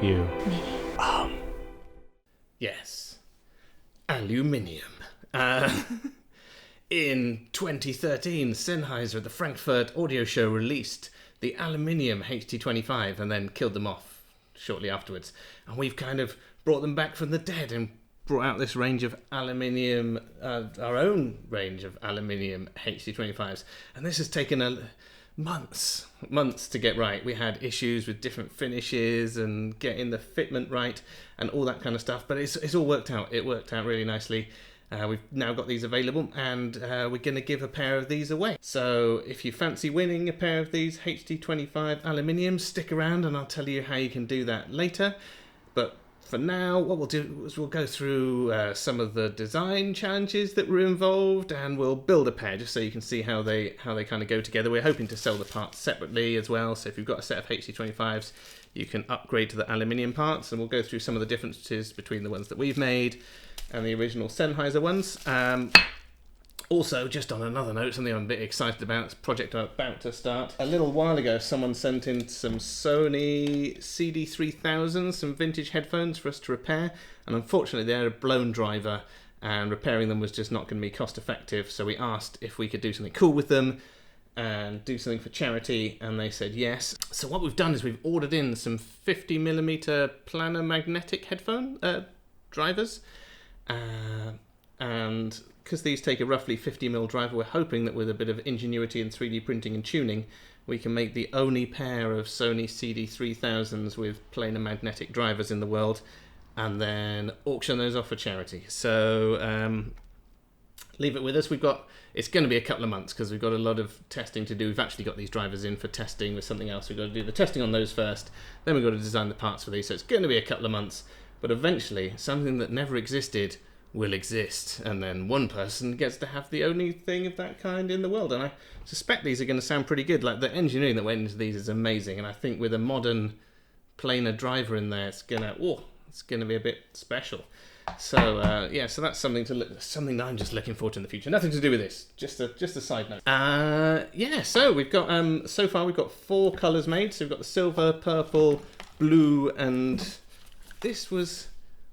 You. Me. Yes. Aluminium. In 2013, Sennheiser at the Frankfurt Audio Show released the aluminium HD25 and then killed them off shortly afterwards. And we've kind of brought them back from the dead and brought out this range of aluminium, our own range of aluminium HD25s. And this has taken months to get right. We had issues with different finishes and getting the fitment right and all that kind of stuff. But it's all worked out. It worked out really nicely. We've now got these available, and we're going to give a pair of these away. So if you fancy winning a pair of these HD25 aluminiums, stick around and I'll tell you how you can do that later. But for now, what we'll do is we'll go through some of the design challenges that were involved, and we'll build a pair just so you can see how they kind of go together. We're hoping to sell the parts separately as well, so if you've got a set of HD25s, you can upgrade to the aluminium parts, and we'll go through some of the differences between the ones that we've made and the original Sennheiser ones. Also, just on another note, something I'm a bit excited about, it's a project I'm about to start. A little while ago, someone sent in some Sony CD3000s, some vintage headphones for us to repair, and unfortunately they had a blown driver, and repairing them was just not going to be cost effective, so we asked if we could do something cool with them and do something for charity, and they said yes. So what we've done is we've ordered in some 50mm planar magnetic headphone drivers, and because these take a roughly 50mm driver, we're hoping that with a bit of ingenuity and 3D printing and tuning, we can make the only pair of Sony CD3000s with planar magnetic drivers in the world, and then auction those off for charity. So leave it with us. It's going to be a couple of months because we've got a lot of testing to do. We've actually got these drivers in for testing with something else. We've got to do the testing on those first, then we've got to design the parts for these. So it's going to be a couple of months, but eventually something that never existed will exist, and then one person gets to have the only thing of that kind in the world. And I suspect these are going to sound pretty good. Like, the engineering that went into these is amazing, and I think with a modern planar driver in there, it's gonna be a bit special. So so that's something that I'm just looking forward to in the future. Nothing to do with this, just a side note. So we've got so far we've got 4 colours made. So we've got the silver, purple, blue, and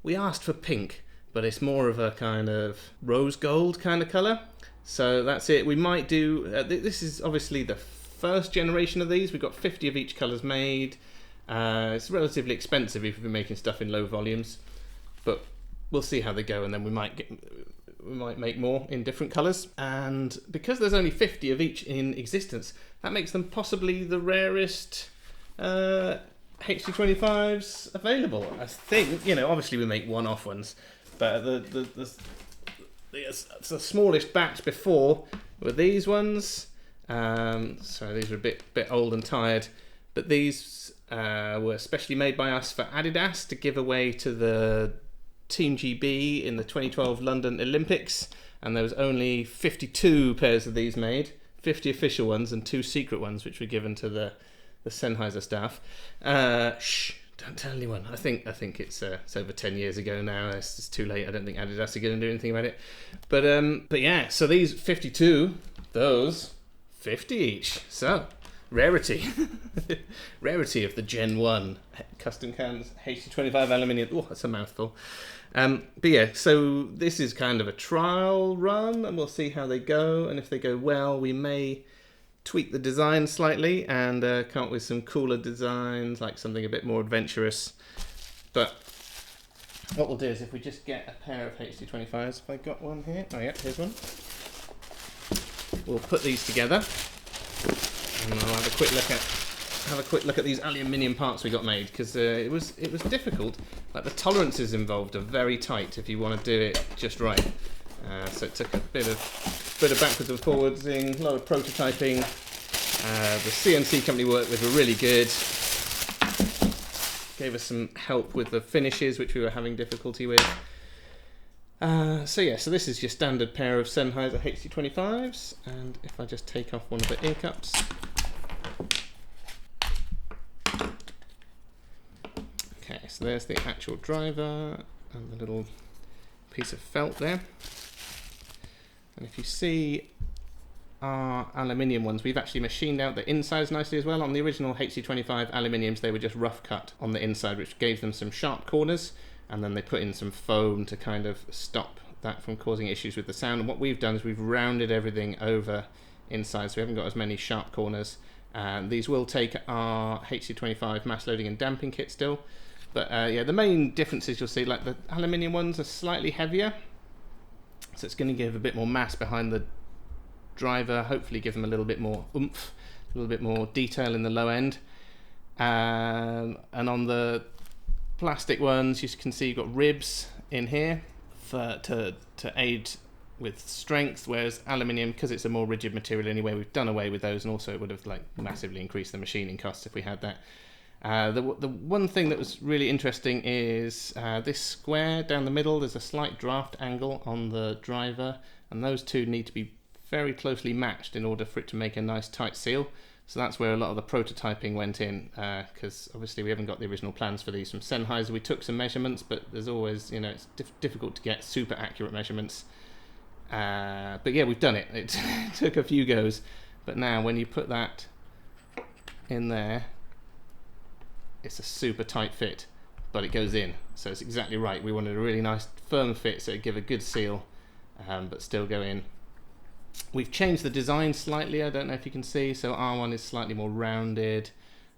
we asked for pink, but it's more of a kind of rose gold kind of colour. So that's it. We might do, this is obviously the first generation of these. We've got 50 of each colours made. It's relatively expensive if we're making stuff in low volumes, but we'll see how they go, and then we might make more in different colours. And because there's only 50 of each in existence, that makes them possibly the rarest HD25s available. I think, obviously we make one-off ones, but the smallest batch before were these ones. So these are a bit old and tired, but these were specially made by us for Adidas to give away to the Team GB in the 2012 London Olympics, and there was only 52 pairs of these made, 50 official ones and 2 secret ones which were given to the Sennheiser staff. Don't tell anyone. I think it's over 10 years ago now. It's just too late. I don't think Adidas are going to do anything about it. But yeah, so these 52, those 50 each. So rarity, rarity of the Gen 1 custom cans HD25 aluminium. Oh, that's a mouthful. But yeah, so this is kind of a trial run, and we'll see how they go. And if they go well, we may tweak the design slightly and come up with some cooler designs, like something a bit more adventurous. But what we'll do is, if we just get a pair of HD25s, if I got one here, oh yeah, here's one. We'll put these together, and I'll have a quick look at these aluminium parts we got made, because it was difficult. Like, the tolerances involved are very tight if you want to do it just right. So it took a bit of backwards and forwardsing, a lot of prototyping. The CNC company we worked with were really good. Gave us some help with the finishes, which we were having difficulty with. So this is your standard pair of Sennheiser HD25s, and if I just take off one of the ear cups. Okay, so there's the actual driver and the little piece of felt there. And if you see our aluminium ones, we've actually machined out the insides nicely as well. On the original HD25 aluminiums, they were just rough cut on the inside, which gave them some sharp corners, and then they put in some foam to kind of stop that from causing issues with the sound. And what we've done is we've rounded everything over inside, so we haven't got as many sharp corners. These will take our HD25 mass loading and damping kit still, but yeah, the main differences you'll see, like the aluminium ones are slightly heavier, so it's going to give a bit more mass behind the driver, hopefully give them a little bit more oomph, a little bit more detail in the low end. And on the plastic ones, you can see you've got ribs in here to aid with strength, whereas aluminium, because it's a more rigid material anyway, we've done away with those, and also it would have like massively increased the machining costs if we had that. The one thing that was really interesting is this square down the middle. There's a slight draft angle on the driver, and those two need to be very closely matched in order for it to make a nice tight seal. So that's where a lot of the prototyping went in, because obviously we haven't got the original plans for these from Sennheiser. We took some measurements, but there's always, you know, it's difficult to get super accurate measurements. But yeah, we've done it. It took a few goes, but now when you put that in there, it's a super tight fit, but it goes in, so it's exactly right. We wanted a really nice firm fit, so it'd give a good seal, but still go in. We've changed the design slightly, I don't know if you can see, so R1 is slightly more rounded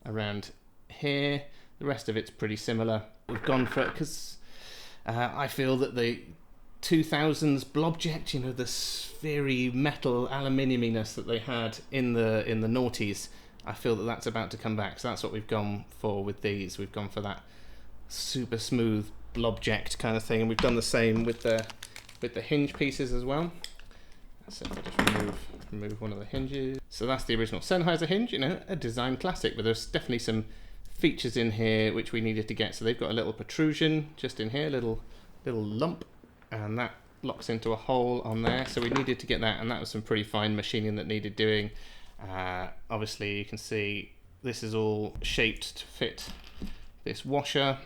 around here. The rest of it's pretty similar. We've gone for it because I feel that the 2000s Blobject, you know, the sphery metal aluminiuminess that they had in the noughties, I feel that that's about to come back. So that's what we've gone for with these. We've gone for that super smooth Blobject kind of thing, and we've done the same with the hinge pieces as well. So if I just remove one of the hinges. So that's the original Sennheiser hinge, you know, a design classic, but there's definitely some features in here which we needed to get. So they've got a little protrusion just in here, little lump, and that locks into a hole on there. So we needed to get that, and that was some pretty fine machining that needed doing. Obviously you can see this is all shaped to fit this washer,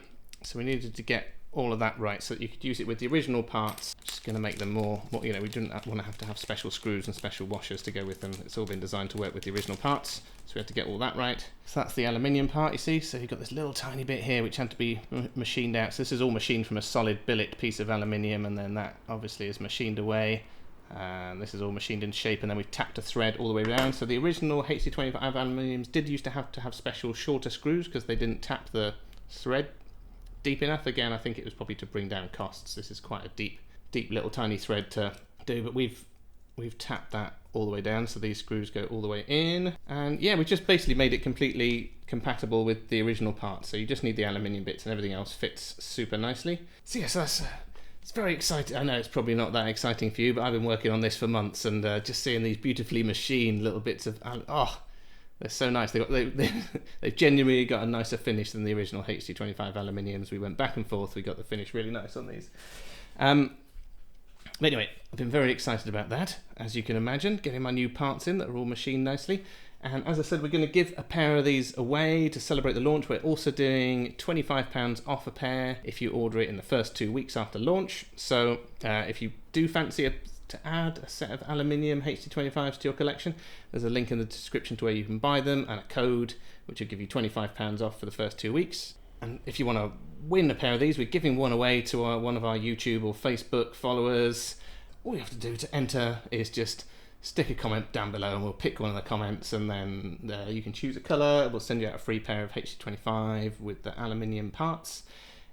so we needed to get all of that right so that you could use it with the original parts. Just going to make them more, you know, we didn't want to have special screws and special washers to go with them. It's all been designed to work with the original parts, so we had to get all that right. So that's the aluminium part, you see. So you've got this little tiny bit here which had to be machined out. So this is all machined from a solid billet piece of aluminium, and then that obviously is machined away. And this is all machined in shape, and then we've tapped a thread all the way around. So the original HD25 aluminiums did used to have special shorter screws because they didn't tap the thread deep enough. Again, I think it was probably to bring down costs. This is quite a deep little tiny thread to do, but we've tapped that all the way down, so these screws go all the way in. And yeah, we just basically made it completely compatible with the original parts. So you just need the aluminium bits, and everything else fits super nicely. So yeah, so that's it's very exciting. I know it's probably not that exciting for you, but I've been working on this for months, and just seeing these beautifully machined little bits of they're so nice. They've genuinely got a nicer finish than the original HD25 aluminiums. We went back and forth. We got the finish really nice on these. But anyway, I've been very excited about that, as you can imagine, getting my new parts in that are all machined nicely. And as I said, we're going to give a pair of these away to celebrate the launch. We're also doing £25 off a pair if you order it in the first 2 weeks after launch. So if you do fancy to add a set of aluminium HD25s to your collection, there's a link in the description to where you can buy them, and a code which will give you £25 off for the first 2 weeks. And if you want to win a pair of these, we're giving one away to one of our YouTube or Facebook followers. All you have to do to enter is just stick a comment down below, and we'll pick one of the comments, and then you can choose a colour. We'll send you out a free pair of HD25 with the aluminium parts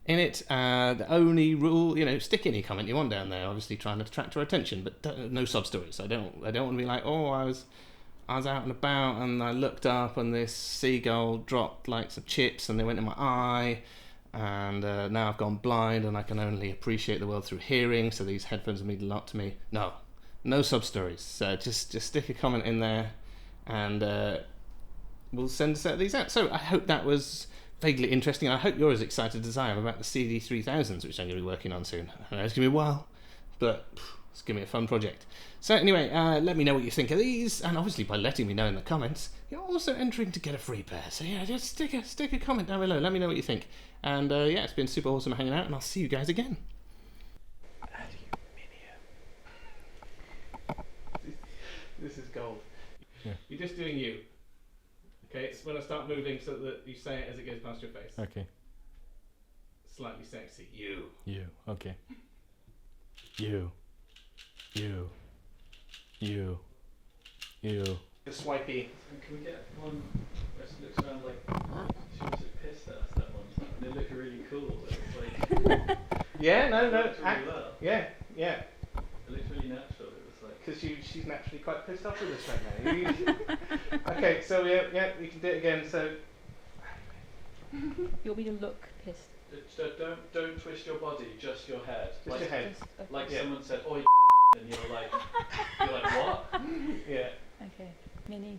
in it. The only rule, you know, stick any comment you want down there, obviously trying to attract our attention, but no sob stories. I don't want to be like, oh, I was out and about and I looked up and this seagull dropped like some chips and they went in my eye, and now I've gone blind and I can only appreciate the world through hearing, so these headphones mean a lot to me. No sub stories. So just stick a comment in there, and we'll send a set of these out. So I hope that was vaguely interesting. I hope you're as excited as I am about the CD3000s, which I'm going to be working on soon. I know it's going to be a while, but it's going to be a fun project. So anyway, let me know what you think of these, and obviously by letting me know in the comments, you're also entering to get a free pair. So yeah, just stick a comment down below. Let me know what you think. And yeah, it's been super awesome hanging out, and I'll see you guys again. This is gold. Yeah. You're just doing you. Okay, it's when I start moving so that you say it as it goes past your face. Okay. Slightly sexy. You. You. Okay. You. You. You. You. Just swipey. Can we get one where she looks around like she was pissed at us that one time? And it looked really cool. It was like Yeah, no. it looked really well. Yeah. It looked really natural. It was like Because she's naturally quite pissed off with us right now. Okay, so yeah, we can do it again. So You want me to look pissed? don't twist your body, just your head. just your head. Just, okay. Like Yeah. someone said, "Oh, you," and you're like what? Yeah. Okay. Mini.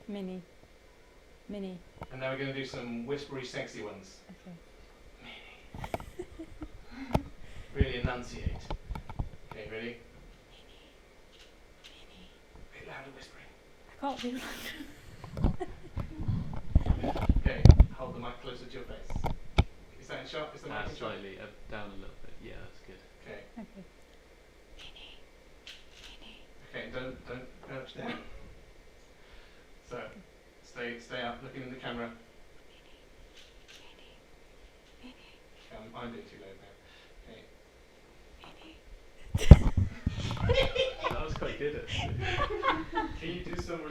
Mini. Mini. And now we're going to do some whispery, sexy ones. Okay. Really enunciate. Okay, ready? A bit louder whispering. I can't do that. Okay, hold the mic closer to your face. Is that in shot? Is the mic in shot? Slightly down a little bit. Yeah, that's good. Okay. Okay. Okay, don't crouch down. So, stay up, looking in the camera. I'm doing too low now. Okay. That was quite good actually. Can you do some